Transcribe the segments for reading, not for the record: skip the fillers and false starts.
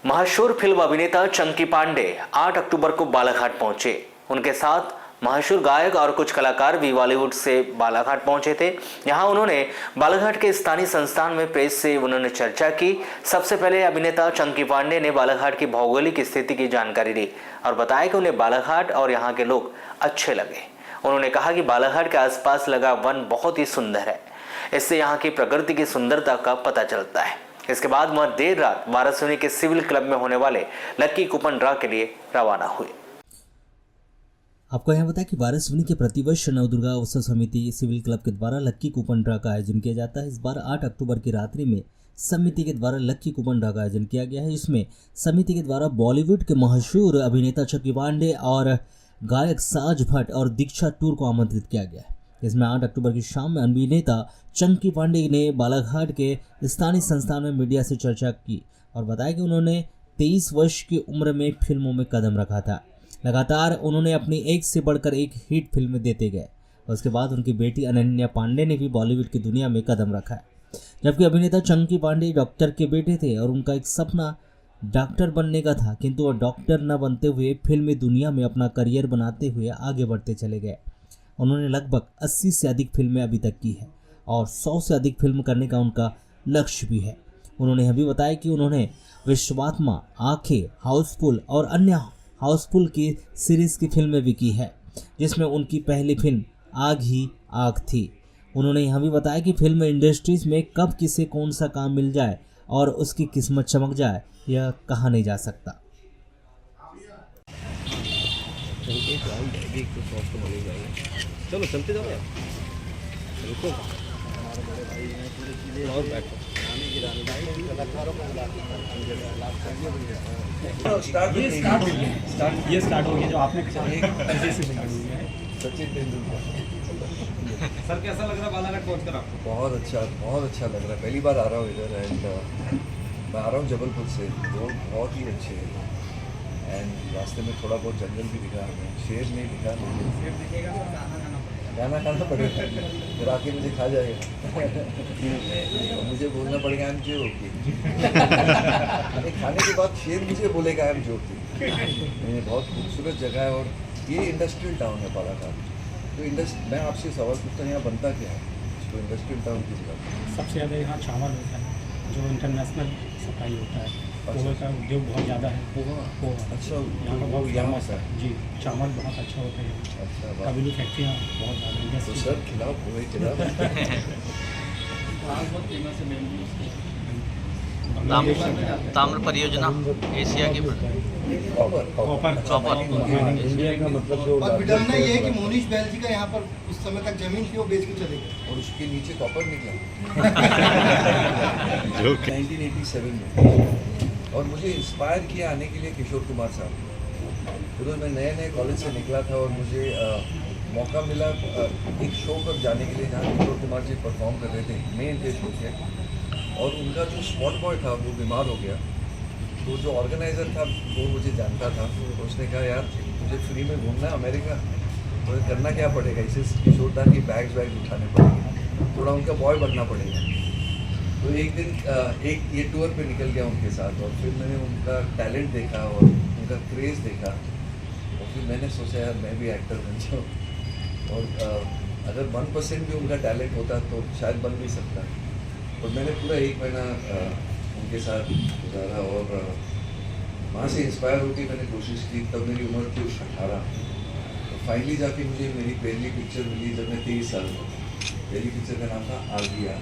मशहूर फिल्म अभिनेता चंकी पांडे 8 अक्टूबर को बालाघाट पहुंचे। उनके साथ मशहूर गायक और कुछ कलाकार भी बॉलीवुड से बालाघाट पहुंचे थे। यहां उन्होंने बालाघाट के स्थानीय संस्थान में प्रेस से उन्होंने चर्चा की। सबसे पहले अभिनेता चंकी पांडे ने बालाघाट की भौगोलिक स्थिति की जानकारी दी और बताया कि उन्हें बालाघाट और यहाँ के लोग अच्छे लगे। उन्होंने कहा कि बालाघाट के आसपास लगा वन बहुत ही सुंदर है, इससे यहाँ की प्रकृति की सुंदरता का पता चलता है। इसके बाद वह देर रात वाराणसी के सिविल क्लब में होने वाले लक्की कूपन ड्रा के लिए रवाना हुए। आपको यहाँ बताया कि वाराणसी के प्रतिवर्ष नवदुर्गा उत्सव समिति सिविल क्लब के द्वारा लक्की कूपन ड्रा का आयोजन किया जाता है। इस बार 8 अक्टूबर की रात्रि में समिति के द्वारा लक्की कूपन ड्रा का आयोजन किया गया है। इसमें समिति के द्वारा बॉलीवुड के मशहूर अभिनेता चंकी पांडे और गायक साज भट्ट और दीक्षा टूर को आमंत्रित किया गया है। इसमें 8 अक्टूबर की शाम में अभिनेता चंकी पांडे ने बालाघाट के स्थानीय संस्थान में मीडिया से चर्चा की और बताया कि उन्होंने 23 वर्ष की उम्र में फिल्मों में कदम रखा था। लगातार उन्होंने अपनी एक से बढ़कर एक हिट फिल्में देते गए। उसके बाद उनकी बेटी अनन्या पांडे ने भी बॉलीवुड की दुनिया में कदम रखा है। जबकि अभिनेता चंकी पांडे डॉक्टर के बेटे थे और उनका एक सपना डॉक्टर बनने का था, किंतु वह डॉक्टर न बनते हुए फिल्मी दुनिया में अपना करियर बनाते हुए आगे बढ़ते चले गए। उन्होंने लगभग 80 से अधिक फिल्में अभी तक की है और 100 से अधिक फिल्म करने का उनका लक्ष्य भी है। उन्होंने यह भी बताया कि उन्होंने विश्वात्मा, आंखें, हाउसफुल और अन्य हाउसफुल की सीरीज़ की फिल्में भी की है, जिसमें उनकी पहली फिल्म आग ही आग थी। उन्होंने यह भी बताया कि फिल्म इंडस्ट्रीज में कब किसे कौन सा काम मिल जाए और उसकी किस्मत चमक जाए, यह कहा नहीं जा सकता। चलो चलते जाओ यार, रुको और बैठो। ये स्टार्ट हो गया जो आपने सचिन तेंदुलकर। सर कैसा लग रहा है बालाघाट पहुंचकर आपको? बहुत अच्छा लग रहा है। पहली बार आ रहा हूँ इधर एंड मैं आ रहा हूँ जबलपुर से। रोड बहुत ही अच्छे हैं एंड रास्ते में थोड़ा बहुत जंगल भी दिखा हमें, शेर नहीं दिखा। शेर दिखेगा तो गाना खाना पड़ेगा, फिर आके मुझे खा जाएगा। मुझे बोलना पड़ेगा आई एम जोकी। खाने के बाद शेर मुझे बोलेगा आई एम जोकी। बहुत खूबसूरत जगह है और ये इंडस्ट्रियल टाउन है बालाघाट। तो मैं आपसे सवाल पूछता हूँ, यहाँ बनता क्या है? इसको इंडस्ट्रियल टाउन क्यों बोला? सबसे ज़्यादा यहाँ चावल होता है, जो इंटरनेशनल सप्लाई होता है। पोहा का उद्योग बहुत ज़्यादा है। पोहा अच्छा, यहाँ का बहुत यहाँ फेमस है जी। चावल बहुत अच्छा होता है। अच्छा, कबीली फैक्ट्रियाँ बहुत ज़्यादा। तो सर खिलाओ, पोहे खिलाओ। बहुत फेमस है। ताम्र परियोजना एशिया की कॉपर इंडिया का मतलब जो और विडम्बना ये है कि मोनीश बैल जी का यहाँ पर उस समय तक जमीन थी, वो बेच के चले गए और उसके नीचे कॉपर निकला 1987 में। और मुझे इंस्पायर किया आने के लिए किशोर कुमार साहब। उधर मैं नए कॉलेज से निकला था और मुझे मौका मिला एक शो पर जाने के लिए जहाँ किशोर कुमार जी परफॉर्म कर रहे थे, मेन थे शो के। और उनका जो स्पॉट बॉय था वो बीमार हो गया, तो जो ऑर्गेनाइज़र था वो मुझे जानता था। तो उसने कहा यार मुझे फ्री में घूमना है अमेरिका, तो करना क्या पड़ेगा? इसे किशोर दा की बैग्स उठाने पड़ेंगे, थोड़ा उनका बॉय बनना पड़ेगा। तो एक दिन एक ये टूर पे निकल गया उनके साथ और फिर मैंने उनका टैलेंट देखा और उनका क्रेज़ देखा और फिर मैंने सोचा यार मैं भी एक्टर बन जाऊँ। और अगर 1% भी उनका टैलेंट होता तो शायद बन भी सकता। और मैंने पूरा 1 महीना उनके साथ गुजारा और वहाँ से इंस्पायर होकर मैंने कोशिश की। तब मेरी उम्र थी 18। तो फाइनली जाके मुझे मेरी पहली पिक्चर मिली जब मैं 23 साल का। पहली पिक्चर का नाम था आगिया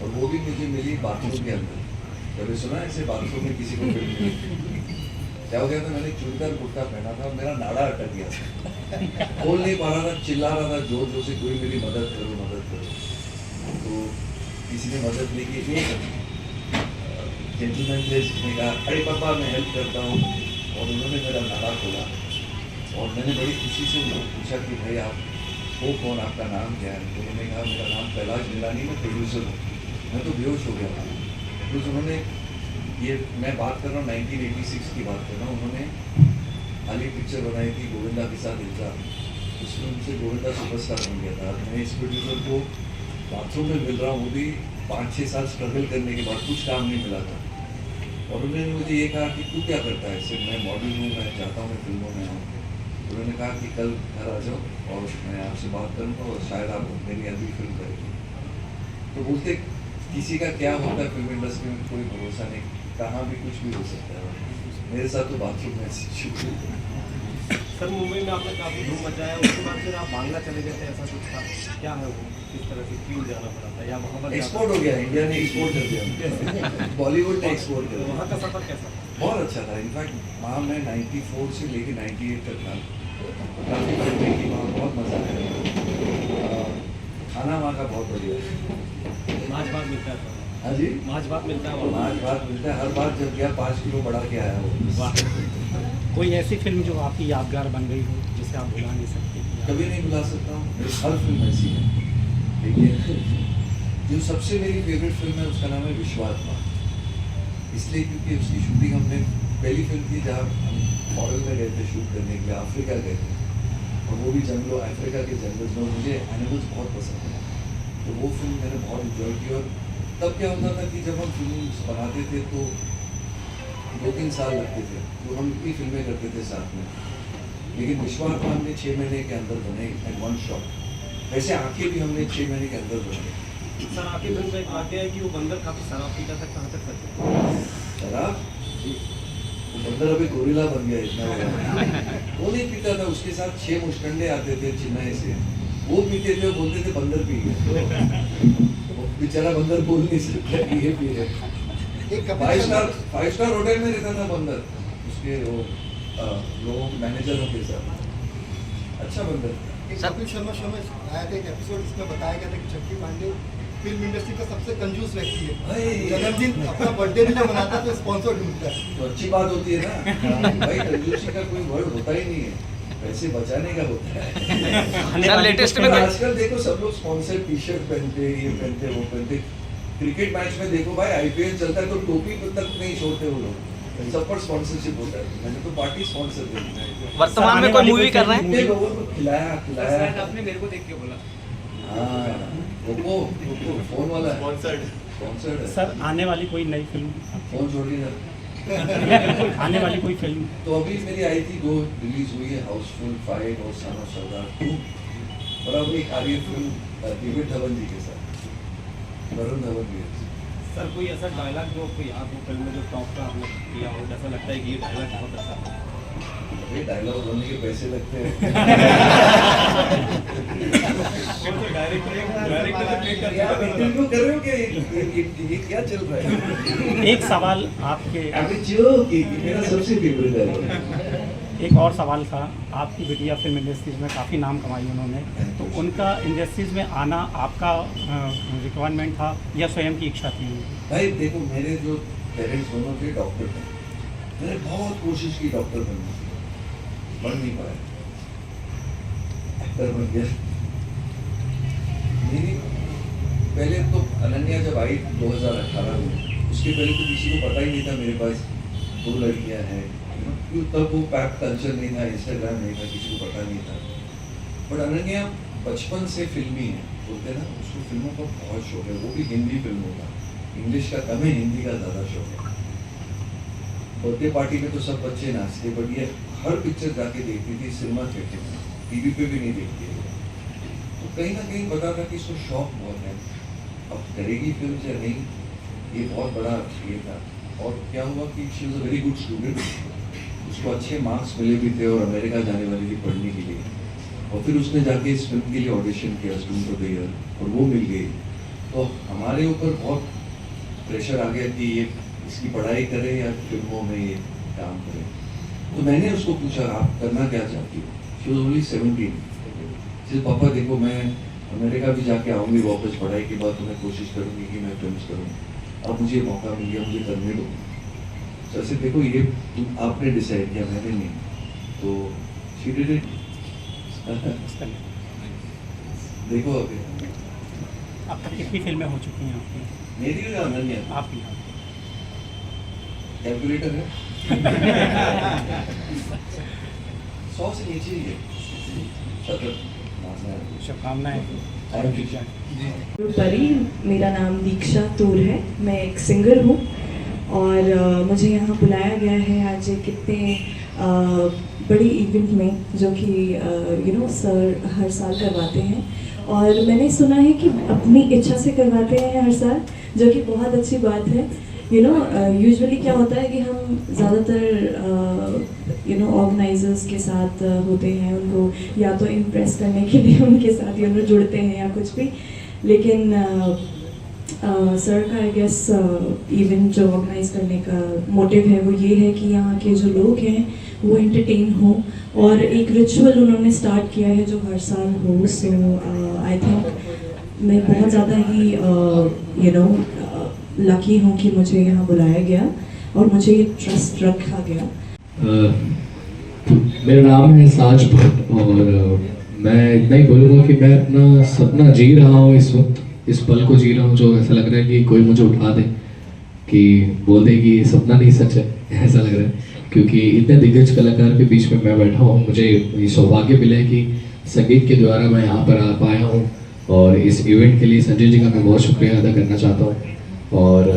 और वो भी मुझे मिली बाथरूम के अंदर। कभी सुना ऐसे बाथरूम में किसी को फिल्म मिली? क्या हो गया था, मैंने चूड़ीदार कुर्ता पहना था और मेरा नाड़ा अटक गया था, बोल नहीं पा रहा था, चिल्ला रहा था जोर जोर से, कोई मेरी मदद करो मदद करो। तो किसी ने मदद ली कि जेंटलमैन थे, जिसने कहा अरे पापा मैं हेल्प करता हूँ, और उन्होंने मेरा नाड़ा खोला और मैंने बड़ी खुशी से उनको पूछा कि भाई आप हो कौन, आपका नाम क्या है? तो उन्होंने कहा मेरा नाम कैलाश नीलानी, मैं प्रोड्यूसर हूँ। मैं तो बेहोश हो गया था। तो उन्होंने ये मैं बात कर रहा हूँ 1986 की बात कर रहा हूँ। उन्होंने हाल ही पिक्चर बनाई थी गोविंदा के साथ इल्जाम, उसमें उनसे गोविंदा सुपरस्टार बन गया था। मैं इस प्रोड्यूसर को बाथरूम में मिल रहा हूँ, वो भी 5-6 साल स्ट्रगल करने के बाद कुछ काम नहीं मिला था। और उन्होंने मुझे ये कहा कि तू क्या करता है, सिर्फ मैं मॉडल हूँ, मैं चाहता हूँ मैं फिल्मों में आऊँ। उन्होंने कहा कि कल घर आ जाओ और मैं आपसे बात करूँगा और शायद आप मेरी अगली फिल्म करेंगे। तो बोलते किसी का क्या होता है फिल्म इंडस्ट्री में कोई भरोसा नहीं, कहाँ भी कुछ भी हो सकता है। मेरे साथ तो बाथरूम में शुरू। सर मुंबई में आपने काफ़ी धूम मचाया, उसके बाद फिर आप बांग्ला चले गए थे, ऐसा कुछ था क्या है वो, किस तरह से क्यों जाना पड़ा था, या वहाँ पर एक्सपोर्ट हो गया, इंडिया ने एक्सपोर्ट कर दिया, बॉलीवुड ने एक्सपोर्ट कर दिया। वहाँ का सफ़र कैसा था? बहुत अच्छा था। इनफैक्ट वहाँ मैं 94 से लेके 98 तक था, काफ़ी फिल्में की वहाँ, बहुत मज़ा आया। खाना वहाँ का बहुत बढ़िया है। माछ भात मिलता है? हाँ जी, माछ भात मिलता है वहाँ? माछ भात मिलता है, हर बार जब गया 5 किलो बढ़ा के आया वो। कोई ऐसी फिल्म जो आपकी यादगार बन गई हो जिसे आप भुला नहीं सकते? कभी नहीं भुला सकता हूँ, मेरी हर फिल्म ऐसी है। लेकिन जो सबसे मेरी फेवरेट फिल्म है उसका नाम है विश्वात्मा, इसलिए क्योंकि उसकी शूटिंग हमने, पहली फिल्म थी जहाँ हम फॉरेन में गए थे शूट करने के लिए, अफ्रीका गए थे, और वो भी जंगलों, अफ्रीका के जंगल में। मुझे एनिमल्स बहुत पसंद है, तो वो फिल्म मैंने बहुत इन्जॉय की। और तब क्या होता था कि जब हम फिल्म बनाते थे तो 2-3 साल लगते थे, तो हम इतनी फिल्में करते थे साथ में। लेकिन विश्वात्मा हमने 6 महीने के अंदर बने एट वन शॉट। वैसे आंखें भी हमने 6 महीने के अंदर बनाई। सर आपकी फिल्म में एक वाक्य है कि वो बंदर काफ़ी शराब पीता था, कहाँ तक सच है? शराब? वो बंदर अभी गोरिल्ला बन गया इतना बड़ा। वो नहीं पीता था, उसके साथ 6 मुस्टंडे आते थे चेन्नई से, वो पीते थे, बोलते थे बंदर पी गए। वो बेचारा बंदर बोल नहीं सकता कि ये पी गए। एक 5 स्टार होटल में रहता था बंदर, उसके वो लोगों मैनेजरों के साथ। अच्छा बंदर। कपिल शर्मा शो में आया था एक एपिसोड, इसमें बताया गया था कि चंकी पांडे फिल्म इंडस्ट्री का सबसे कंजूस व्यक्ति है। जन्मदिन अपना बर्थडे भी जब मनाता है तो स्पॉन्सर ढूंढता है। तो अच्छी बात होती है ना भाई, कंजूसी का कोई वर्ड होता ही नहीं है, पैसे बचाने का होता है। सर लेटेस्ट में आजकल देखो सब लोग स्पॉन्सर टी शर्ट पहनते, ये पहनते, वो पहनते। क्रिकेट मैच में देखो भाई, IPL चलता है तो टोपी तक नहीं छोड़ते वो लोग, सब पर स्पॉन्सरशिप होता है। मैंने तो पार्टी स्पॉन्सर दी। वर्तमान में कोई मूवी कर रहे हैं? कितने लोगों को खिलाया। आपने मेरे को देख के बोला हाँ, वो फोन वाला स्पॉन्सर्ड है। सर आने वाली कोई नई फिल्म, फोन छोड़ के आने वाली कोई फिल्म? तो अभी मेरी आई थी, 2 रिलीज हुई है, हाउसफुल 5 और सन ऑफ सरदार 2। और अब एक आ रही है फिल्म डेविड धवन जी के साथ, वरुण धवन भी है। सर कोई ऐसा डायलॉग जो कोई आप वो फिल्म में जो टॉप का आपने किया हो, जैसा लगता है कि ये डायलॉग बहुत अच्छा था? अरे डायलॉग बोलने के पैसे लगते हैं। वो तो डायरेक्टर से पे कर आप इंटरव्यू कर रहे हो क्या? ये क्या चल रहा है? एक सवाल आपके, अभी जो कि मेरा सबसे फेवरेट डायलॉग। एक और सवाल था, आपकी बिटिया फिल्म इंडस्ट्रीज में काफ़ी नाम कमाई उन्होंने, तो उनका इंडस्ट्रीज में आना आपका रिक्वायरमेंट था या स्वयं की इच्छा थी? भाई देखो, मेरे जो पेरेंट्स दोनों थे डॉक्टर थे, मैंने बहुत कोशिश की डॉक्टर बनने की, बन नहीं पाया, एक्टर बन गया। मेरी पहले तो अनन्या जब आई 2018 में, उसके पहले तो किसी को पता ही नहीं था मेरे पास 2 लड़कियां हैं। तब वो पैक कल्चर नहीं था, इंस्टाग्राम नहीं था, किसी को पता नहीं था। बट अनन्या बचपन से फिल्मी है, बोलते ना, उसको फिल्मों का बहुत शौक है, वो भी हिंदी फिल्मों का। इंग्लिश का कम है, हिंदी का ज़्यादा शौक है। बर्थडे पार्टी में तो सब बच्चे नाचते, बट ये हर पिक्चर जाके देखती थी, सिनेमा थिएटर में, टीवी पे भी नहीं देखती है। तो कहीं ना कहीं पता था कि इसको शौक बहुत है, अब करेगी फिल्म या नहीं, ये बहुत बड़ा ये था। और क्या हुआ कि she was a very good student, उसको अच्छे मार्क्स मिले भी थे और अमेरिका जाने वाली थी पढ़ने के लिए। और फिर उसने जाके इस फिल्म के लिए ऑडिशन किया, स्टूडेंट ऑफ द ईयर, और वो मिल गई। तो हमारे ऊपर बहुत प्रेशर आ गया कि ये इसकी पढ़ाई करे या फिल्मों में ये काम करे। तो मैंने उसको पूछा, आप करना क्या चाहती हो? She was only 17। सिर्फ पापा देखो, मैं अमेरिका भी जाके आऊँगी वापस पढ़ाई के बाद, तो मैं कोशिश करूँगी कि मैं फिल्म करूँ। अब मुझे मौका मिल गया, मुझे करने दो। जैसे देखो, ये आपने डिसाइड किया, मैंने नहीं, तो शी डिड इट। देखो अभी अब तक कितनी फिल्में हो चुकी हैं आपकी? मेरी या अनन्या? आपकी? कैलकुलेटर है। 100 से नीचे ही है। शुभकामनाएं। Thank you. परी, मेरा नाम दीक्षा तूर है, मैं एक सिंगर हूँ और मुझे यहाँ बुलाया गया है आज एक इतने बड़ी इवेंट में जो कि सर हर साल करवाते हैं, और मैंने सुना है कि अपनी इच्छा से करवाते हैं हर साल, जो कि बहुत अच्छी बात है। यूजुअली क्या होता है कि हम ज़्यादातर ऑर्गेनाइजर्स के साथ होते हैं, उनको या तो इम्प्रेस करने के लिए उनके साथ जुड़ते हैं या कुछ भी, लेकिन सर का आई गेस इवेंट जो ऑर्गेनाइज करने का मोटिव है वो ये है कि यहाँ के जो लोग हैं वो एंटरटेन हो, और एक रिचुअल उन्होंने स्टार्ट किया है जो हर साल हो। सो आई थिंक मैं बहुत ज़्यादा ही लकी हूँ कि मुझे यहाँ बुलाया गया और मुझे ये ट्रस्ट रखा गया। मेरा नाम है साज भट्ट, और मैं इतना ही बोलूँगा कि मैं अपना सपना जी रहा हूँ, इस वक्त इस पल को जी रहा हूँ, जो ऐसा लग रहा है कि कोई मुझे उठा दे, कि बोल दे कि सपना नहीं सच है, ऐसा लग रहा है। क्योंकि इतने दिग्गज कलाकार के बीच में मैं बैठा हूँ, मुझे ये सौभाग्य मिला है कि संगीत के द्वारा मैं यहाँ पर आ पाया हूँ, और इस इवेंट के लिए संजय जी का मैं बहुत शुक्रिया अदा करना चाहता हूँ। और